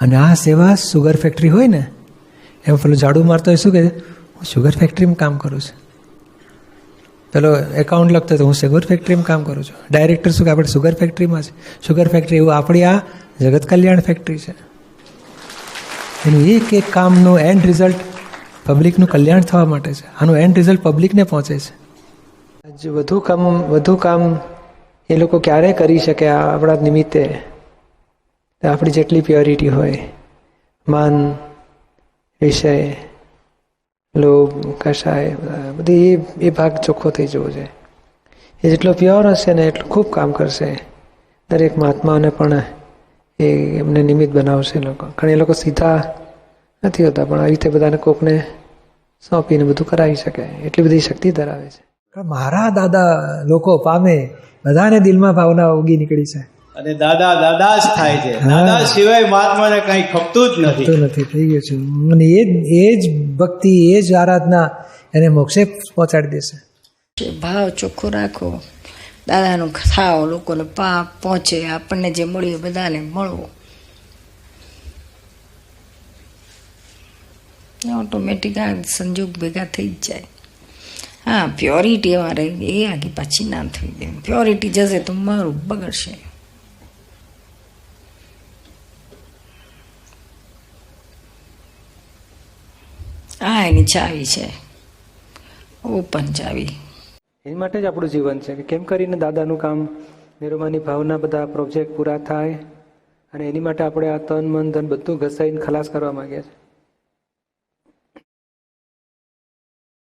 અને આ સેવા સુગર ફેક્ટરી હોય ને, એમ પેલું ઝાડુ મારતો હોય શું કહે, હું શુગર ફેક્ટરીમાં કામ કરું છું. પેલો એકાઉન્ટ લખતો હતો, હું શુગર ફેક્ટરીમાં કામ કરું છું. ડાયરેક્ટર શું કે આપણે શુગર ફેક્ટરીમાં છે. શુગર ફેક્ટરી એવું આપણી આ જગત કલ્યાણ ફેક્ટરી છે. એનું એક એક કામનું એન્ડ રિઝલ્ટ પબ્લિકનું કલ્યાણ થવા માટે છે. આનું એન્ડ રિઝલ્ટ પબ્લિકને પહોંચે છે. આજે વધુ કામ એ લોકો ક્યારે કરી શકે આપણા નિમિત્તે, આપણી જેટલી પ્યોરિટી હોય, માન, વિષય, લોભ, કષાય, બધી એ ભાગ ચોખ્ખો થઈ જવો છે. એ જેટલો પ્યોર હશે ને એટલું ખૂબ કામ કરશે. દરેક મહાત્માઓને પણ એ એમને નિમિત્ત બનાવશે લોકો. ઘણા લોકો સીધા નથી હોતા, પણ આવી રીતે બધાને કોકને સોંપીને બધું કરાવી શકે, એટલી બધી શક્તિ ધરાવે છે. મારા દાદા લોકો પામે, બધાને દિલમાં ભાવના ઉગી નીકળી છે. અને દાદા દાદા જ થાય છે. દાદા સિવાય મહાત્માને કઈ ખપતું જ નથી. થઈ ગયું છે. અને એ જ ભક્તિ, એ જ આરાધના એને મોક્ષે પહોંચાડી દેશે. ભાવ ચોખ્ખો રાખો, દાદાનું ખાઓ, લોકોને પાપ પહોંચે, આપણને જે મળ્યું બધાને મળવો, ઓટોમેટિક આ સંજોગ ભેગા થઈ જ જાય. હા, પ્યોરિટી એમાં રહી, એ આગી પાછી ના થઈ જાય. પ્યોરિટી જશે તો મારું બગડશે. આ એની ચાવી છે, ઓપન ચાવી. એની માટે જ આપણું જીવન છે કે કેમ કરીને દાદાનું કામ, નિરૂમાની ભાવના, બધા પ્રોજેક્ટ પૂરા થાય. અને એની માટે આપણે આ તન, મન, ધન બધું ઘસાઈને ખલાસ કરવા માંગીએ છીએ.